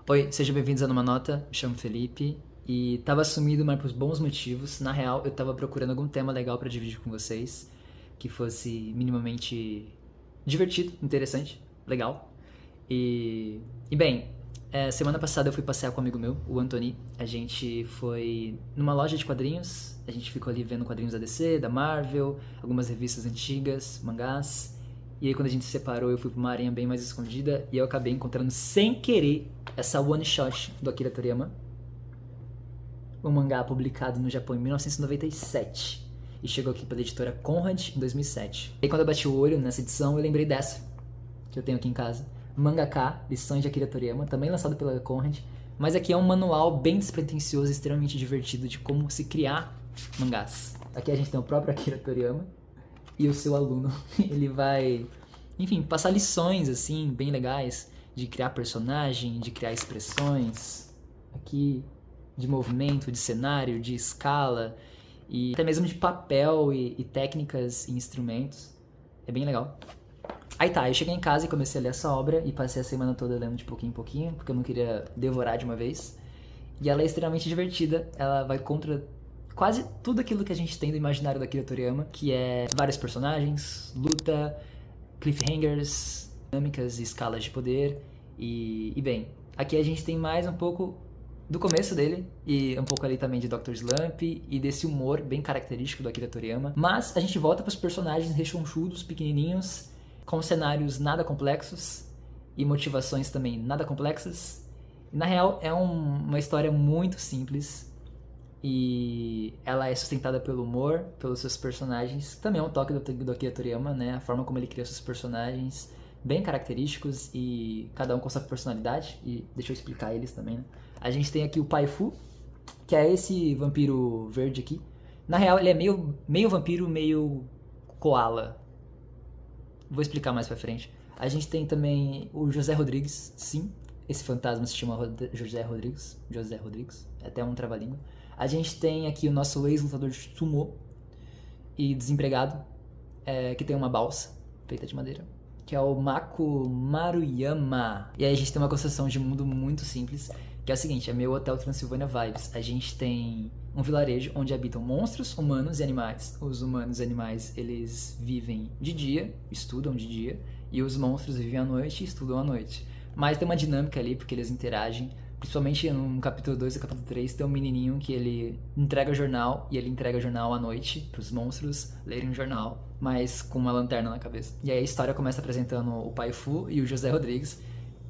Oi, sejam bem-vindos a Numa Nota, me chamo Felipe e tava sumido, mas por bons motivos. Na real, eu tava procurando algum tema legal pra dividir com vocês, que fosse minimamente divertido, interessante, legal. E bem, semana passada eu fui passear com um amigo meu, o Anthony. A gente foi numa loja de quadrinhos, a gente ficou ali vendo quadrinhos da DC, da Marvel, algumas revistas antigas, mangás. E aí quando a gente se separou, eu fui pra uma arinha bem mais escondida e eu acabei encontrando sem querer essa one shot do Akira Toriyama, um mangá publicado no Japão em 1997 e chegou aqui pela editora Conrad em 2007. E aí quando eu bati o olho nessa edição, eu lembrei dessa que eu tenho aqui em casa, Mangaka, Lições de Akira Toriyama, também lançado pela Conrad, mas aqui é um manual bem despretensioso e extremamente divertido de como se criar mangás. Aqui a gente tem o próprio Akira Toriyama e o seu aluno. Ele vai, enfim, passar lições assim bem legais de criar personagem, de criar expressões aqui, de movimento, de cenário, de escala e até mesmo de papel e técnicas e instrumentos. É bem legal. Aí tá, eu cheguei em casa e comecei a ler essa obra e passei a semana toda lendo de pouquinho em pouquinho, porque eu não queria devorar de uma vez. E ela é extremamente divertida, ela vai contra quase tudo aquilo que a gente tem do imaginário da Akira Toriyama, que é vários personagens, luta, cliffhangers, dinâmicas e escalas de poder. E bem, aqui a gente tem mais um pouco do começo dele e um pouco ali também de Dr. Slump e desse humor bem característico do Akira Toriyama. Mas a gente volta para os personagens rechonchudos, pequenininhos, com cenários nada complexos e motivações também nada complexas. Na real, é uma história muito simples e ela é sustentada pelo humor, pelos seus personagens. Também é um toque do Akira Toriyama, né? A forma como ele cria seus personagens, bem característicos e cada um com sua personalidade. E deixa eu explicar eles também, né? A gente tem aqui o Pai Fu, que é esse vampiro verde aqui. Na real, ele é meio vampiro, meio koala. Vou explicar mais pra frente. A gente tem também o José Rodrigues, sim. Esse fantasma se chama José Rodrigues. José Rodrigues, é até um trava-língua. A gente tem aqui o nosso ex-lutador de sumô e desempregado, que tem uma balsa feita de madeira, que é o Mako Maruyama. E aí a gente tem uma construção de mundo muito simples, que é o seguinte, é meu Hotel Transilvânia Vibes. A gente tem um vilarejo onde habitam monstros, humanos e animais. Os humanos e animais, eles vivem de dia, estudam de dia, e os monstros vivem à noite e estudam à noite. Mas tem uma dinâmica ali, porque eles interagem. Principalmente no capítulo 2 e capítulo 3 tem um menininho que ele entrega jornal, e ele entrega jornal à noite pros monstros lerem o jornal, mas com uma lanterna na cabeça. E aí a história começa apresentando o Pai Fu e o José Rodrigues,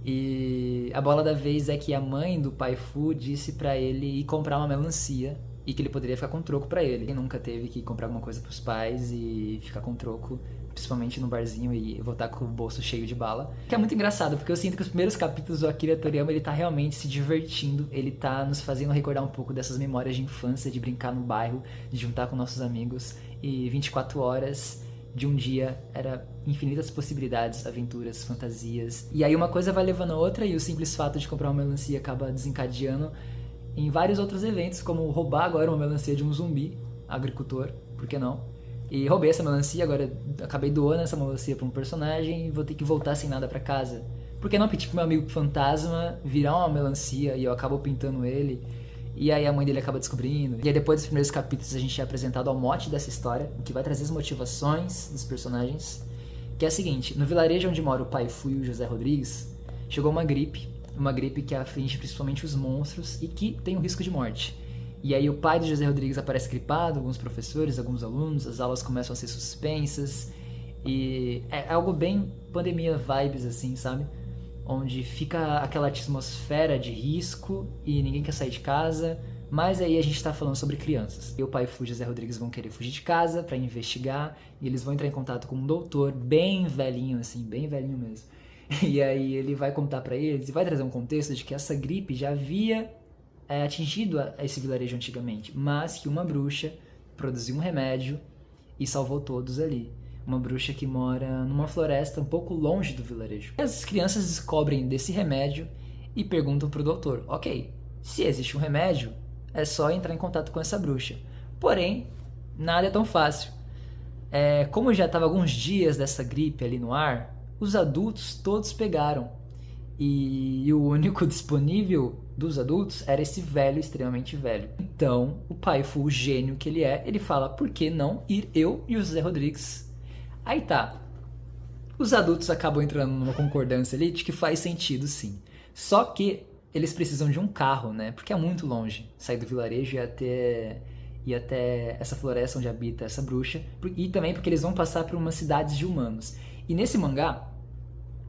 e a bola da vez é que a mãe do Pai Fu disse pra ele ir comprar uma melancia e que ele poderia ficar com troco pra ele. Ele nunca teve que comprar alguma coisa pros pais e ficar com troco, principalmente no barzinho, e voltar com o bolso cheio de bala. Que é muito engraçado, porque eu sinto que os primeiros capítulos do Akira Toriyama, ele tá realmente se divertindo, ele tá nos fazendo recordar um pouco dessas memórias de infância, de brincar no bairro, de juntar com nossos amigos, e 24 horas de um dia era infinitas possibilidades, aventuras, fantasias. E aí uma coisa vai levando a outra, e o simples fato de comprar uma melancia acaba desencadeando em vários outros eventos, como roubar agora uma melancia de um zumbi agricultor, por que não? E roubei essa melancia, agora acabei doando essa melancia pra um personagem e vou ter que voltar sem nada pra casa. Por que não pedir pro meu amigo fantasma virar uma melancia e eu acabo pintando ele? E aí a mãe dele acaba descobrindo. E aí depois dos primeiros capítulos a gente é apresentado ao mote dessa história, que vai trazer as motivações dos personagens. Que é a seguinte, no vilarejo onde mora o Pai Fu e o José Rodrigues, chegou uma gripe que aflige principalmente os monstros e que tem um risco de morte. E aí o pai do José Rodrigues aparece gripado, alguns professores, alguns alunos, as aulas começam a ser suspensas, e é algo bem pandemia vibes assim, sabe? Onde fica aquela atmosfera de risco e ninguém quer sair de casa, mas aí a gente tá falando sobre crianças. E o pai e o José Rodrigues vão querer fugir de casa pra investigar, e eles vão entrar em contato com um doutor bem velhinho assim, bem velhinho mesmo. E aí ele vai contar pra eles e vai trazer um contexto de que essa gripe já havia atingido esse vilarejo antigamente, mas que uma bruxa produziu um remédio e salvou todos ali. Uma bruxa que mora numa floresta um pouco longe do vilarejo. As crianças descobrem desse remédio e perguntam pro doutor, ok, se existe um remédio, é só entrar em contato com essa bruxa. Porém, nada é tão fácil. Como já estava alguns dias dessa gripe ali no ar, os adultos todos pegaram. E o único disponível dos adultos era esse velho, extremamente velho. Então, o pai Fu, o gênio que ele é, ele fala, por que não ir eu e o José Rodrigues? Aí tá. Os adultos acabam entrando numa concordância ali de que faz sentido, sim. Só que eles precisam de um carro, né? Porque é muito longe sair do vilarejo e até essa floresta onde habita essa bruxa. E também porque eles vão passar por umas cidades de humanos. E nesse mangá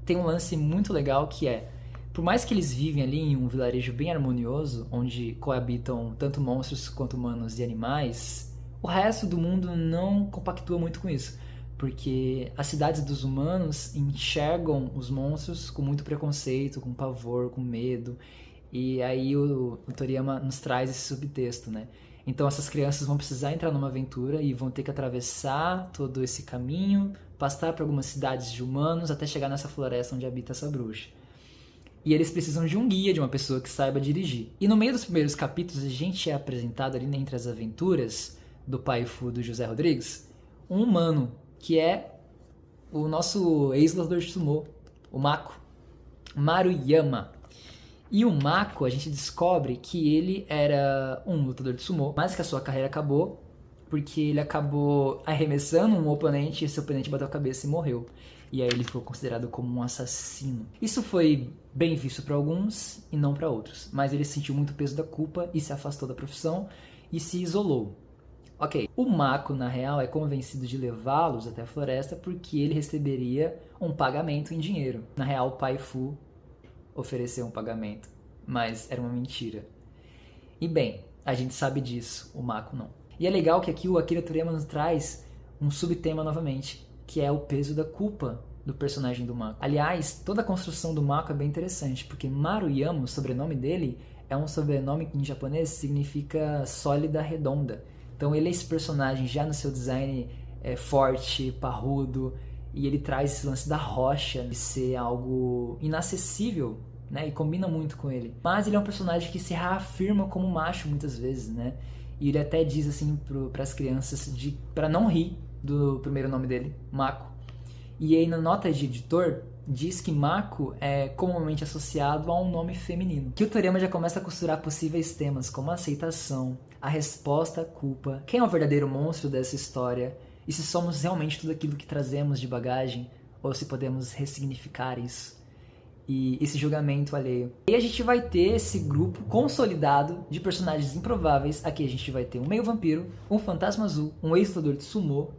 tem um lance muito legal que é, por mais que eles vivem ali em um vilarejo bem harmonioso, onde coabitam tanto monstros quanto humanos e animais, o resto do mundo não compactua muito com isso. Porque as cidades dos humanos enxergam os monstros com muito preconceito, com pavor, com medo. E aí o Toriyama nos traz esse subtexto, né? Então essas crianças vão precisar entrar numa aventura e vão ter que atravessar todo esse caminho, passar por algumas cidades de humanos até chegar nessa floresta onde habita essa bruxa. E eles precisam de um guia, de uma pessoa que saiba dirigir. E no meio dos primeiros capítulos a gente é apresentado ali entre as aventuras do pai Fu do José Rodrigues, um humano, que é o nosso ex-lutador de sumô, o Mako, Maruyama. E o Mako, a gente descobre que ele era um lutador de sumô, mas que a sua carreira acabou porque ele acabou arremessando um oponente e esse oponente bateu a cabeça e morreu. E aí ele foi considerado como um assassino. Isso foi bem visto para alguns e não para outros, mas ele sentiu muito peso da culpa e se afastou da profissão e se isolou. Ok, o Mako, na real, é convencido de levá-los até a floresta porque ele receberia um pagamento em dinheiro. Na real, o pai Fu ofereceu um pagamento, mas era uma mentira. E bem, a gente sabe disso, o Mako não. E é legal que aqui o Akira Toriyama nos traz um subtema novamente, que é o peso da culpa do personagem do Mako. Aliás, toda a construção do Mako é bem interessante, porque Maruyama, o sobrenome dele, é um sobrenome que em japonês significa sólida, redonda. Então ele é esse personagem já no seu design forte, parrudo, e ele traz esse lance da rocha, de ser algo inacessível, né? E combina muito com ele. Mas ele é um personagem que se reafirma como macho muitas vezes, né? E ele até diz assim para as crianças para não rir do primeiro nome dele, Mako. E aí na nota de editor diz que Mako é comumente associado a um nome feminino. Que o Toriyama já começa a costurar possíveis temas como a aceitação, a resposta à culpa, quem é o verdadeiro monstro dessa história, e se somos realmente tudo aquilo que trazemos de bagagem, ou se podemos ressignificar isso. E esse julgamento alheio. E a gente vai ter esse grupo consolidado de personagens improváveis. Aqui a gente vai ter um meio vampiro, um fantasma azul, um ex-lutador de sumô,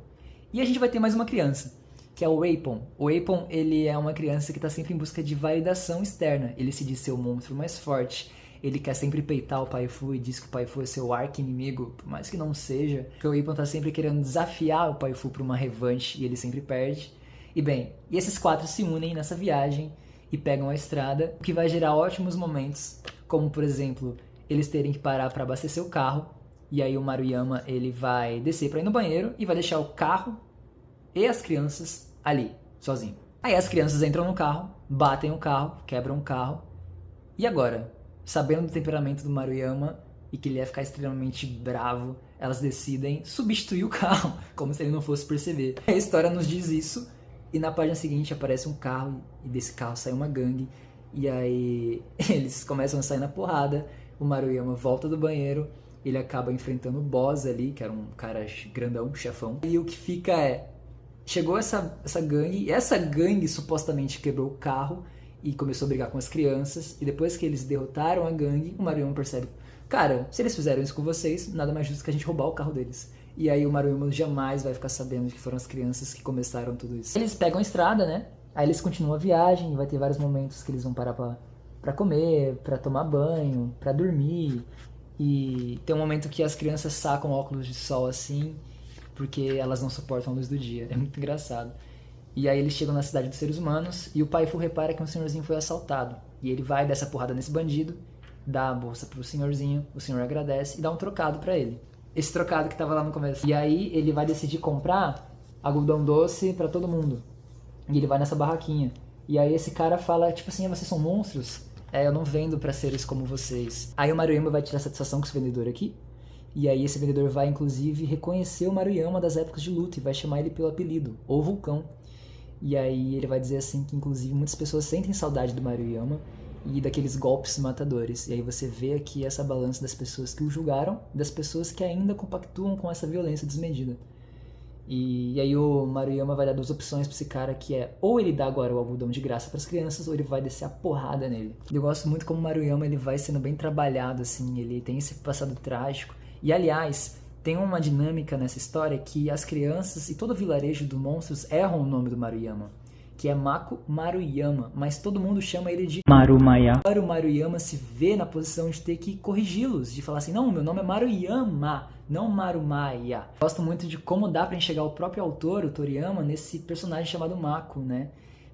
e a gente vai ter mais uma criança, que é o Apon. O Apon, ele é uma criança que está sempre em busca de validação externa. Ele se diz ser o monstro mais forte. Ele quer sempre peitar o pai Fu e diz que o pai Fu é seu arqui-inimigo, por mais que não seja. Porque o Apon tá sempre querendo desafiar o pai Fu para uma revanche e ele sempre perde. E bem, e esses quatro se unem nessa viagem e pegam a estrada, o que vai gerar ótimos momentos, como por exemplo, eles terem que parar para abastecer o carro, e aí o Maruyama ele vai descer para ir no banheiro e vai deixar o carro e as crianças ali, sozinho. Aí as crianças entram no carro, batem o carro, quebram o carro, e agora, sabendo do temperamento do Maruyama e que ele ia ficar extremamente bravo, elas decidem substituir o carro, como se ele não fosse perceber. A história nos diz isso, e na página seguinte aparece um carro, e desse carro sai uma gangue, e aí eles começam a sair na porrada, o Maruyama volta do banheiro, ele acaba enfrentando o boss ali, que era um cara grandão, chefão, e o que fica é, chegou essa gangue, e essa gangue supostamente quebrou o carro, e começou a brigar com as crianças, e depois que eles derrotaram a gangue, o Maruyama percebe, cara, se eles fizeram isso com vocês, nada mais justo que a gente roubar o carro deles. E aí o Maruyama jamais vai ficar sabendo que foram as crianças que começaram tudo isso. Eles pegam a estrada, né? Aí eles continuam a viagem, e vai ter vários momentos que eles vão parar pra comer, pra tomar banho, pra dormir. E tem um momento que as crianças sacam óculos de sol assim, porque elas não suportam a luz do dia. É muito engraçado. E aí eles chegam na cidade dos seres humanos, e o pai Fu repara que um senhorzinho foi assaltado. E ele vai dessa porrada nesse bandido, dá a bolsa pro senhorzinho, o senhor agradece e dá um trocado pra ele. Esse trocado que tava lá no começo. E aí ele vai decidir comprar algodão doce pra todo mundo. E ele vai nessa barraquinha. E aí esse cara fala, tipo assim, vocês são monstros? Eu não vendo pra seres como vocês. Aí o Maruyama vai tirar satisfação com esse vendedor aqui. E aí esse vendedor vai, inclusive, reconhecer o Maruyama das épocas de luta e vai chamar ele pelo apelido, o Vulcão. E aí ele vai dizer assim que inclusive muitas pessoas sentem saudade do Maruyama e daqueles golpes matadores. E aí você vê aqui essa balança das pessoas que o julgaram e das pessoas que ainda compactuam com essa violência desmedida. E aí o Maruyama vai dar duas opções pra esse cara, que é ou ele dá agora o algodão de graça pras crianças, ou ele vai descer a porrada nele. Eu gosto muito como o Maruyama ele vai sendo bem trabalhado, assim, ele tem esse passado trágico. E aliás, tem uma dinâmica nessa história que as crianças e todo o vilarejo do Monstros erram o nome do Maruyama, que é Mako Maruyama, mas todo mundo chama ele de Marumaya. Agora o Maruyama se vê na posição de ter que corrigi-los, de falar assim, não, meu nome é Maruyama, não Marumaya. Gosto muito de como dá pra enxergar o próprio autor, o Toriyama, nesse personagem chamado Mako, né?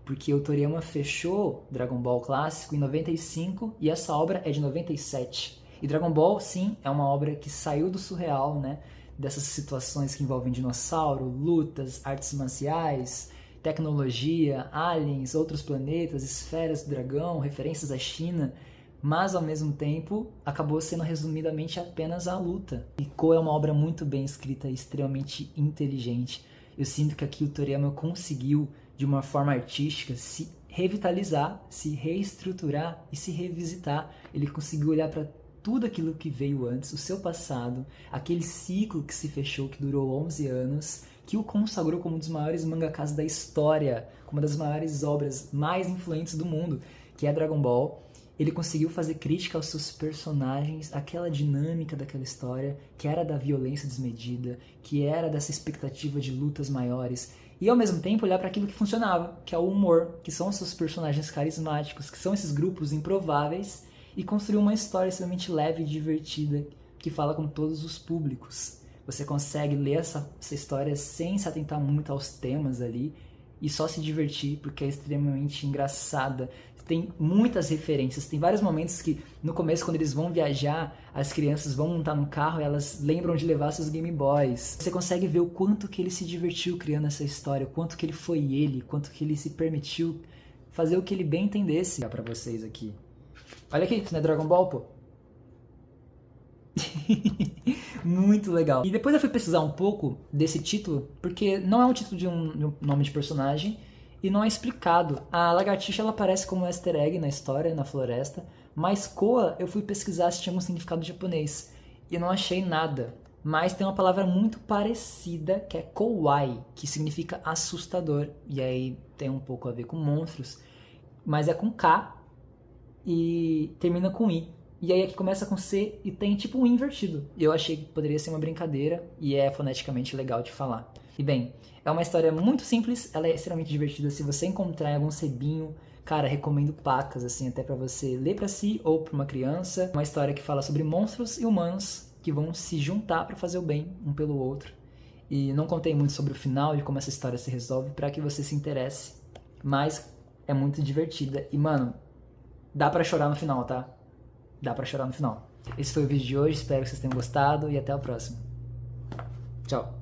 Porque o Toriyama fechou Dragon Ball clássico em 95 e essa obra é de 97. E Dragon Ball, sim, é uma obra que saiu do surreal, né? Dessas situações que envolvem dinossauro, lutas, artes marciais, tecnologia, aliens, outros planetas, esferas do dragão, referências à China, mas ao mesmo tempo acabou sendo resumidamente apenas a luta. Iko é uma obra muito bem escrita e extremamente inteligente. Eu sinto que aqui o Toriyama conseguiu, de uma forma artística, se revitalizar, se reestruturar e se revisitar. Ele conseguiu olhar para tudo aquilo que veio antes, o seu passado, aquele ciclo que se fechou, que durou 11 anos, que o consagrou como um dos maiores mangakas da história, como uma das maiores obras mais influentes do mundo, que é Dragon Ball. Ele conseguiu fazer crítica aos seus personagens, aquela dinâmica daquela história, que era da violência desmedida, que era dessa expectativa de lutas maiores, e ao mesmo tempo olhar para aquilo que funcionava, que é o humor, que são os seus personagens carismáticos, que são esses grupos improváveis, e construir uma história extremamente leve e divertida, que fala com todos os públicos. Você consegue ler essa história sem se atentar muito aos temas ali e só se divertir porque é extremamente engraçada. Tem muitas referências, tem vários momentos que no começo quando eles vão viajar, as crianças vão montar no carro e elas lembram de levar seus Game Boys. Você consegue ver o quanto que ele se divertiu criando essa história, o quanto que ele foi ele, o quanto que ele se permitiu fazer o que ele bem entendesse. Para vocês aqui. Olha aqui, isso não é Dragon Ball, pô? Muito legal. E depois eu fui pesquisar um pouco desse título, porque não é um título de um nome de personagem e não é explicado. A lagartixa ela aparece como um easter egg na história, na floresta, mas Koa eu fui pesquisar se tinha um significado japonês e não achei nada. Mas tem uma palavra muito parecida que é Kowai, que significa assustador, e aí tem um pouco a ver com monstros, mas é com K e termina com I. E aí aqui começa com C e tem tipo um invertido. Eu achei que poderia ser uma brincadeira e é foneticamente legal de falar. E bem, é uma história muito simples, ela é extremamente divertida. Se você encontrar em algum sebinho, cara, recomendo pacas, assim, até pra você ler pra si ou pra uma criança. Uma história que fala sobre monstros e humanos que vão se juntar pra fazer o bem um pelo outro. E não contei muito sobre o final, de como essa história se resolve, pra que você se interesse. Mas é muito divertida. E, mano, dá pra chorar no final, tá? Dá pra chorar no final. Esse foi o vídeo de hoje, espero que vocês tenham gostado e até o próximo. Tchau.